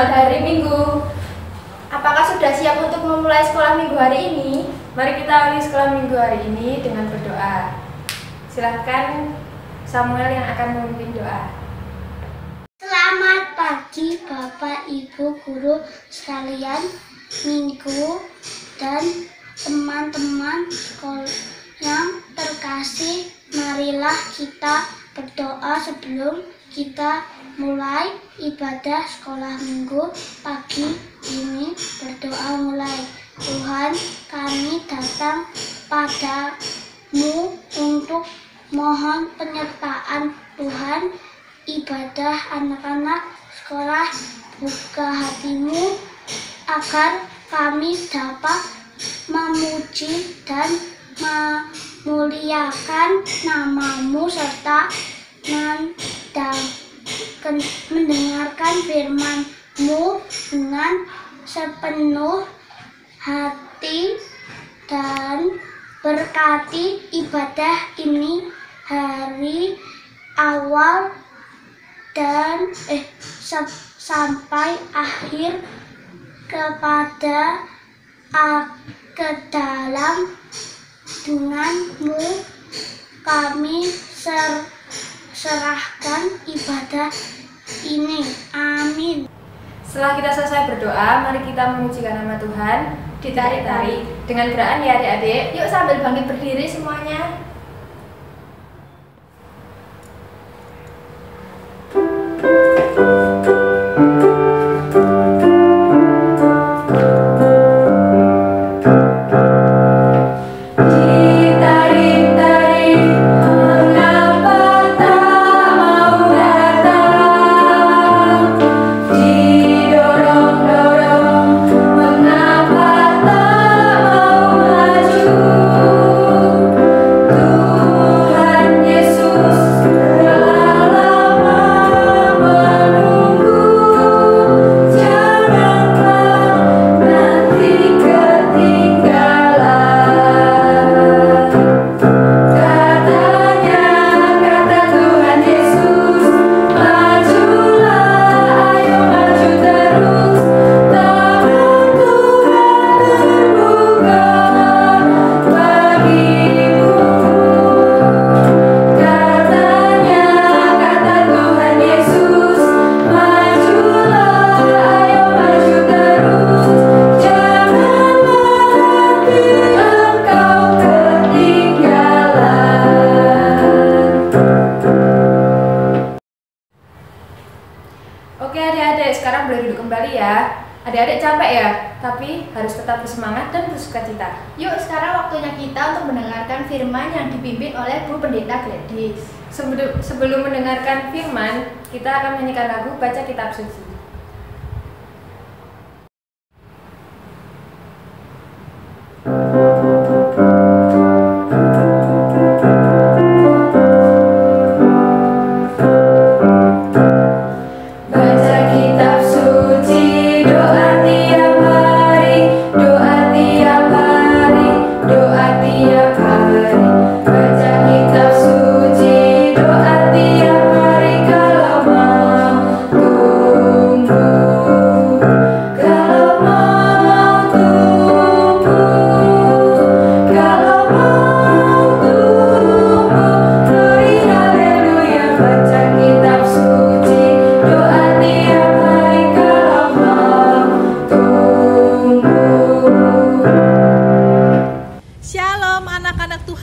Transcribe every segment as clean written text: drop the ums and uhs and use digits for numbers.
Selamat hari Minggu. Apakah sudah siap untuk memulai sekolah minggu hari ini? Mari kita awali sekolah minggu hari ini dengan berdoa. Silahkan Samuel yang akan memimpin doa. Selamat pagi Bapak Ibu guru sekalian, Minggu dan teman-teman sekolah yang terkasih. Marilah kita berdoa sebelum kita mulai ibadah sekolah minggu pagi ini. Berdoa mulai. Tuhan, kami datang padamu untuk mohon penyertaan Tuhan. Ibadah anak-anak sekolah, buka hatimu agar kami dapat memuji dan memuliakan namamu serta mendengarkan firman-Mu dengan sepenuh hati dan berkati ibadah ini hari awal dan sampai akhir kepada ke dalam denganmu kami serahkan ibadah ini. Amin. Setelah kita selesai berdoa, mari kita memujikan nama Tuhan. Ditarik-tarik dengan gerakan ya adik-adik. Yuk sambil bangkit berdiri semuanya. Oke adik-adik, sekarang boleh duduk kembali ya. Adik-adik capek ya, tapi harus tetap bersemangat dan bersukacita. Yuk, sekarang waktunya kita untuk mendengarkan firman yang dipimpin oleh Bu Pendeta Gladys. Sebelum mendengarkan firman, kita akan menyanyikan lagu Baca Kitab Suci.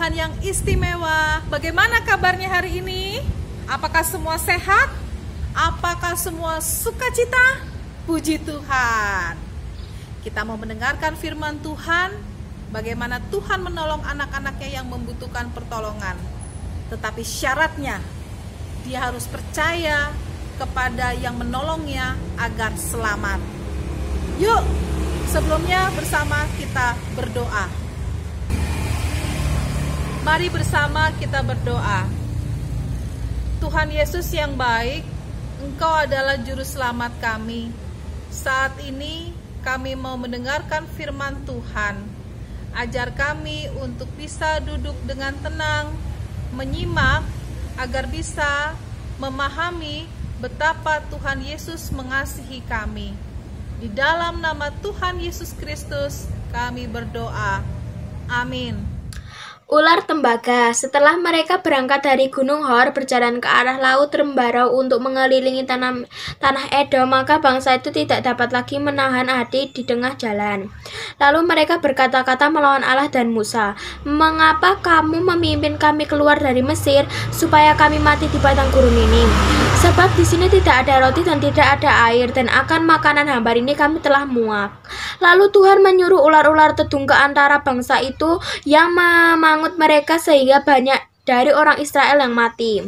Yang istimewa. Bagaimana kabarnya hari ini? Apakah semua sehat? Apakah semua sukacita? Puji Tuhan. Kita mau mendengarkan firman Tuhan, bagaimana Tuhan menolong anak-anaknya yang membutuhkan pertolongan. Tetapi syaratnya, dia harus percaya kepada yang menolongnya agar selamat. Yuk, sebelumnya bersama kita berdoa. Mari bersama kita berdoa. Tuhan Yesus yang baik, Engkau adalah juru selamat kami. Saat ini kami mau mendengarkan firman Tuhan. Ajar kami untuk bisa duduk dengan tenang, menyimak, agar bisa memahami betapa Tuhan Yesus mengasihi kami. Di dalam nama Tuhan Yesus Kristus kami berdoa. Amin. Ular tembaga. Setelah mereka berangkat dari Gunung Hor berjalan ke arah Laut Rembarau untuk mengelilingi tanah Edom, maka bangsa itu tidak dapat lagi menahan hati di tengah jalan. Lalu mereka berkata-kata melawan Allah dan Musa, "Mengapa kamu memimpin kami keluar dari Mesir supaya kami mati di padang gurun ini? Sebab di sini tidak ada roti dan tidak ada air, dan akan makanan hambar ini kami telah muak." Lalu Tuhan menyuruh ular-ular tedung ke antara bangsa itu yang memangut mereka sehingga banyak dari orang Israel yang mati.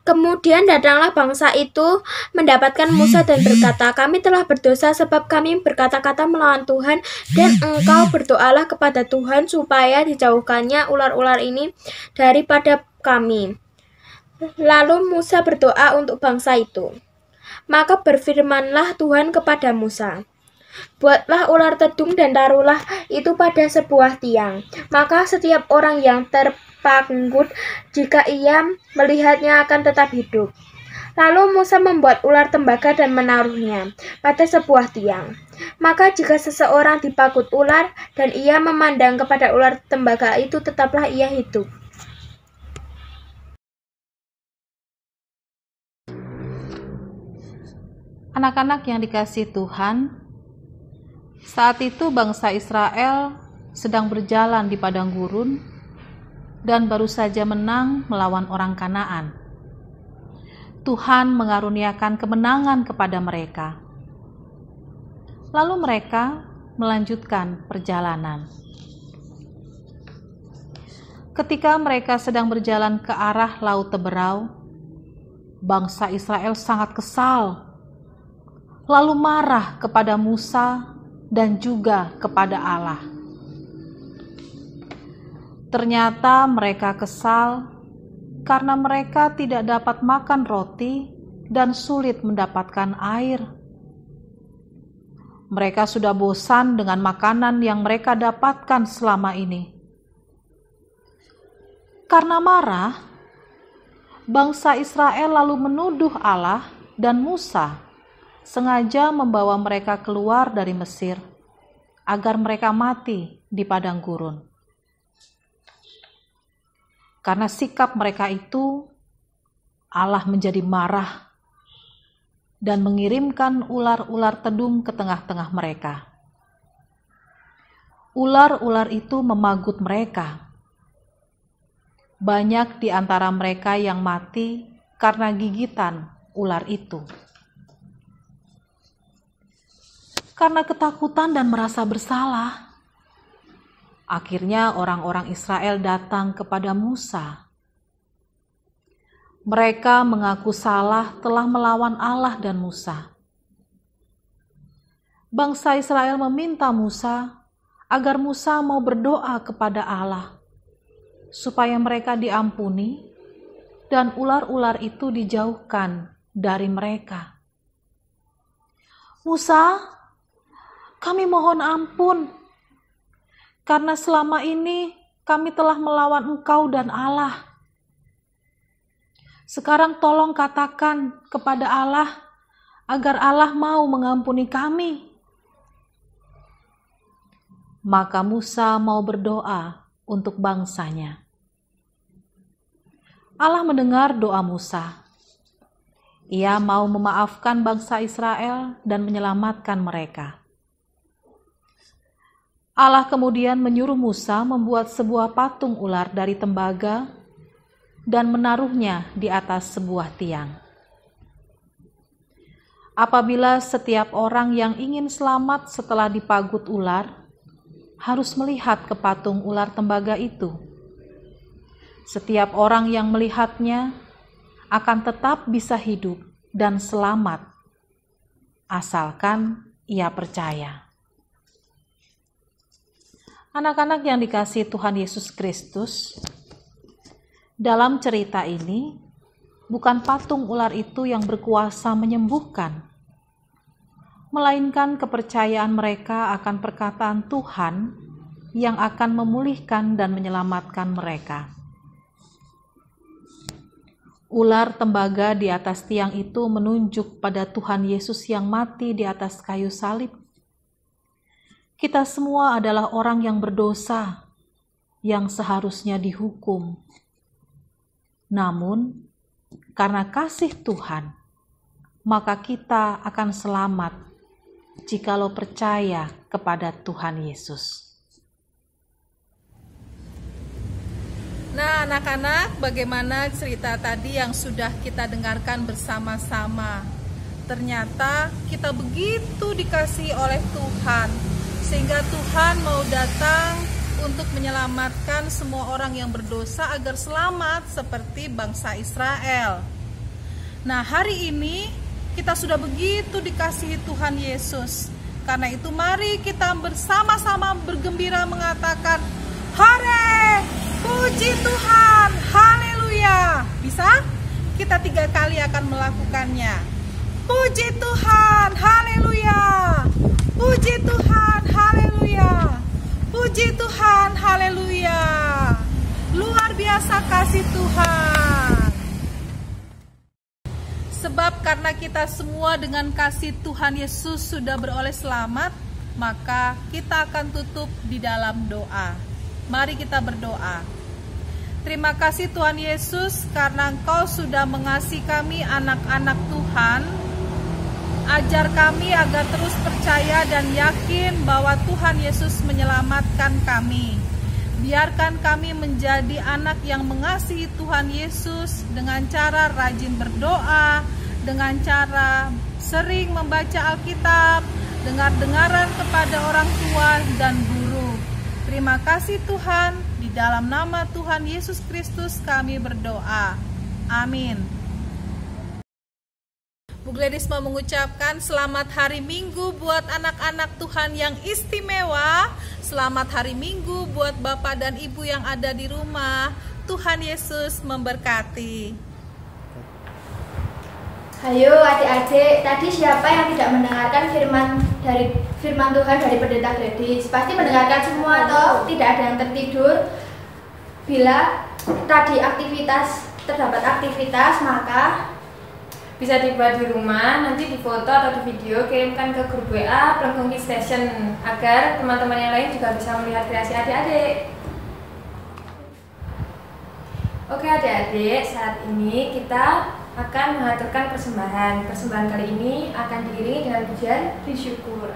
Kemudian datanglah bangsa itu mendapatkan Musa dan berkata, "Kami telah berdosa sebab kami berkata-kata melawan Tuhan, dan engkau berdoalah kepada Tuhan supaya dijauhkannya ular-ular ini daripada kami." Lalu Musa berdoa untuk bangsa itu. Maka berfirmanlah Tuhan kepada Musa, "Buatlah ular tedung dan taruhlah itu pada sebuah tiang. Maka setiap orang yang terpanggut, jika ia melihatnya akan tetap hidup." Lalu Musa membuat ular tembaga dan menaruhnya pada sebuah tiang. Maka jika seseorang dipanggut ular dan ia memandang kepada ular tembaga itu, tetaplah ia hidup. Anak-anak yang dikasihi Tuhan, saat itu bangsa Israel sedang berjalan di padang gurun dan baru saja menang melawan orang Kanaan. Tuhan mengaruniakan kemenangan kepada mereka. Lalu mereka melanjutkan perjalanan. Ketika mereka sedang berjalan ke arah Laut Teberau, bangsa Israel sangat kesal, lalu marah kepada Musa dan juga kepada Allah. Ternyata mereka kesal karena mereka tidak dapat makan roti dan sulit mendapatkan air. Mereka sudah bosan dengan makanan yang mereka dapatkan selama ini. Karena marah, bangsa Israel lalu menuduh Allah dan Musa sengaja membawa mereka keluar dari Mesir agar mereka mati di padang gurun. Karena sikap mereka itu, Allah menjadi marah dan mengirimkan ular-ular tedung ke tengah-tengah mereka. Ular-ular itu memagut mereka. Banyak di antara mereka yang mati karena gigitan ular itu. Karena ketakutan dan merasa bersalah, akhirnya orang-orang Israel datang kepada Musa. Mereka mengaku salah telah melawan Allah dan Musa. Bangsa Israel meminta Musa agar Musa mau berdoa kepada Allah supaya mereka diampuni dan ular-ular itu dijauhkan dari mereka. "Musa, kami mohon ampun, karena selama ini kami telah melawan Engkau dan Allah. Sekarang tolong katakan kepada Allah agar Allah mau mengampuni kami." Maka Musa mau berdoa untuk bangsanya. Allah mendengar doa Musa. Ia mau memaafkan bangsa Israel dan menyelamatkan mereka. Allah kemudian menyuruh Musa membuat sebuah patung ular dari tembaga dan menaruhnya di atas sebuah tiang. Apabila setiap orang yang ingin selamat setelah dipagut ular harus melihat ke patung ular tembaga itu, setiap orang yang melihatnya akan tetap bisa hidup dan selamat, asalkan ia percaya. Anak-anak yang dikasihi Tuhan Yesus Kristus, dalam cerita ini bukan patung ular itu yang berkuasa menyembuhkan, melainkan kepercayaan mereka akan perkataan Tuhan yang akan memulihkan dan menyelamatkan mereka. Ular tembaga di atas tiang itu menunjuk pada Tuhan Yesus yang mati di atas kayu salib. Kita semua adalah orang yang berdosa, yang seharusnya dihukum. Namun, karena kasih Tuhan, maka kita akan selamat jikalau percaya kepada Tuhan Yesus. Nah, anak-anak, bagaimana cerita tadi yang sudah kita dengarkan bersama-sama? Ternyata kita begitu dikasihi oleh Tuhan, sehingga Tuhan mau datang untuk menyelamatkan semua orang yang berdosa agar selamat seperti bangsa Israel. Nah, hari ini kita sudah begitu dikasihi Tuhan Yesus. Karena itu mari kita bersama-sama bergembira mengatakan, "Hore! Puji Tuhan, haleluya." Bisa? Kita 3 kali akan melakukannya. Puji Tuhan, haleluya. Puji Tuhan, haleluya. Puji Tuhan, haleluya. Luar biasa kasih Tuhan. Sebab karena kita semua dengan kasih Tuhan Yesus sudah beroleh selamat, maka kita akan tutup di dalam doa. Mari kita berdoa. Terima kasih Tuhan Yesus karena Engkau sudah mengasihi kami anak-anak Tuhan. Ajar kami agar terus percaya dan yakin bahwa Tuhan Yesus menyelamatkan kami. Biarkan kami menjadi anak yang mengasihi Tuhan Yesus dengan cara rajin berdoa, dengan cara sering membaca Alkitab, dengar-dengaran kepada orang tua dan guru. Terima kasih Tuhan. Di dalam nama Tuhan Yesus Kristus kami berdoa. Amin. Bu Gladys mau mengucapkan selamat hari Minggu buat anak-anak Tuhan yang istimewa. Selamat hari Minggu buat Bapak dan Ibu yang ada di rumah. Tuhan Yesus memberkati. Hayo adik-adik, tadi siapa yang tidak mendengarkan firman Tuhan dari Pendeta Gladys? Pasti mendengarkan semua toh, tidak ada yang tertidur. Bila tadi terdapat aktivitas, maka bisa dibuat di rumah, nanti difoto atau di video, kirimkan ke grup WA Plengkung Kids Station agar teman-teman yang lain juga bisa melihat kreasi adik-adik. Oke adik-adik, saat ini kita akan mengaturkan persembahan. Persembahan kali ini akan diiringi dengan pujian bersyukur.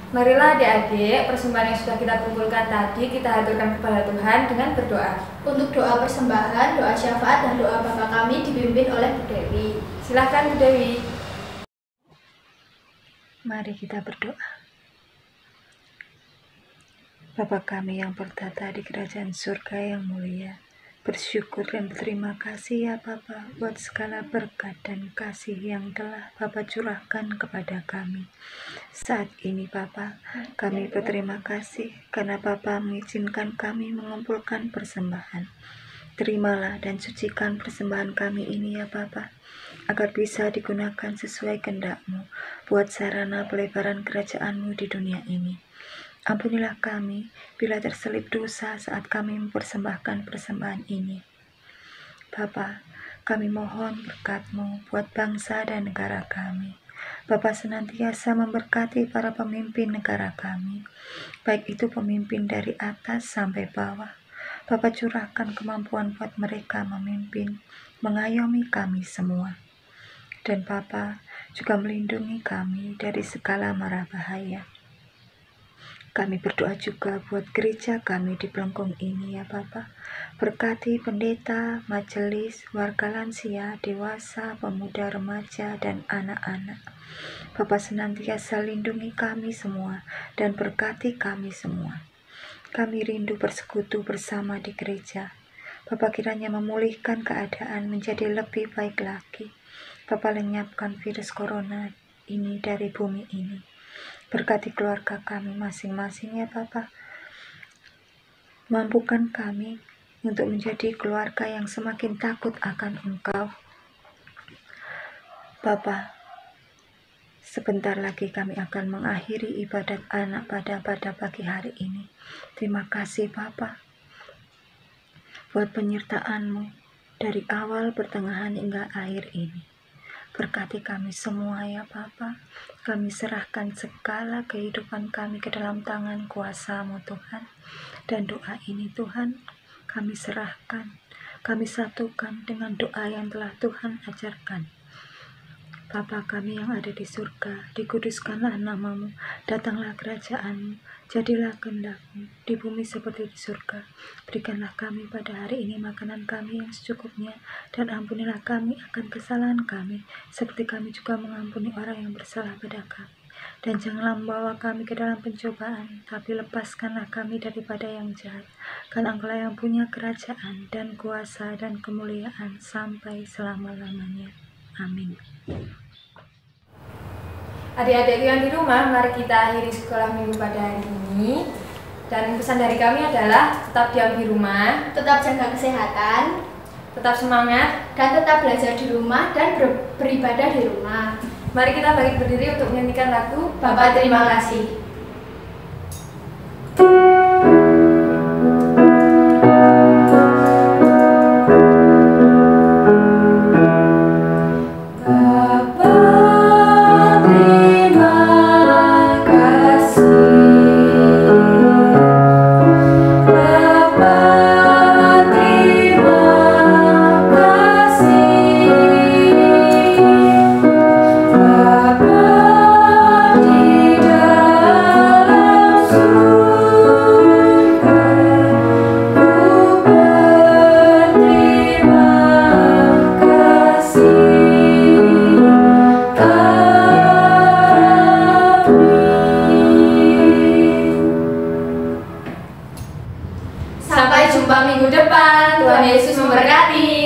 Marilah adik-adik, persembahan yang sudah kita kumpulkan tadi kita haturkan kepada Tuhan dengan berdoa. untuk doa persembahan, doa syafaat, dan doa Bapa kami dipimpin oleh Bu Dewi. Silahkan Bu Dewi. Mari kita berdoa. Bapa kami yang bertata di kerajaan surga yang mulia, bersyukur dan berterima kasih ya Bapa buat segala berkat dan kasih yang telah Bapa curahkan kepada kami. Saat ini Bapa, kami berterima kasih karena Bapa mengizinkan kami mengumpulkan persembahan. Terimalah dan sucikan persembahan kami ini ya Bapa, agar bisa digunakan sesuai kehendak-Mu buat sarana pelebaran kerajaan-Mu di dunia ini. Ampunilah kami bila terselip dosa saat kami mempersembahkan persembahan ini. Bapa, kami mohon berkat-Mu buat bangsa dan negara kami. Bapa senantiasa memberkati para pemimpin negara kami, baik itu pemimpin dari atas sampai bawah. Bapa curahkan kemampuan buat mereka memimpin, mengayomi kami semua. Dan Bapa juga melindungi kami dari segala mara bahaya. Kami berdoa juga buat gereja kami di Plengkung ini ya Bapa. Berkati pendeta, majelis, warga lansia, dewasa, pemuda, remaja, dan anak-anak. Bapa senantiasa lindungi kami semua dan berkati kami semua. Kami rindu bersekutu bersama di gereja. Bapa kiranya memulihkan keadaan menjadi lebih baik lagi. Bapa lenyapkan virus corona ini dari bumi ini. Berkati keluarga kami masing-masing ya Bapa. Mampukan kami untuk menjadi keluarga yang semakin takut akan Engkau. Bapa, sebentar lagi kami akan mengakhiri ibadat anak pada pagi hari ini. Terima kasih Bapa buat penyertaan-Mu dari awal, pertengahan hingga akhir ini. Berkati kami semua ya Bapa. Kami serahkan segala kehidupan kami ke dalam tangan kuasa-Mu Tuhan. Dan doa ini Tuhan kami serahkan, kami satukan dengan doa yang telah Tuhan ajarkan. Bapa kami yang ada di surga, dikuduskanlah nama-Mu, datanglah kerajaan-Mu, jadilah kehendak-Mu di bumi seperti di surga. Berikanlah kami pada hari ini makanan kami yang secukupnya, dan ampunilah kami akan kesalahan kami, seperti kami juga mengampuni orang yang bersalah pada kami. Dan janganlah membawa kami ke dalam pencobaan, tapi lepaskanlah kami daripada yang jahat. Karena Engkau yang punya kerajaan dan kuasa dan kemuliaan sampai selama-lamanya. Amin. Adik-adikku yang di rumah, mari kita akhiri sekolah minggu pada hari ini. Dan pesan dari kami adalah tetap diam di rumah, Tetap jaga kesehatan, tetap semangat. dan tetap belajar di rumah dan beribadah di rumah. Mari kita bangkit berdiri untuk menyanyikan lagu Bapak terima kasih. Sampai jumpa minggu depan. Tuhan Yesus memberkati.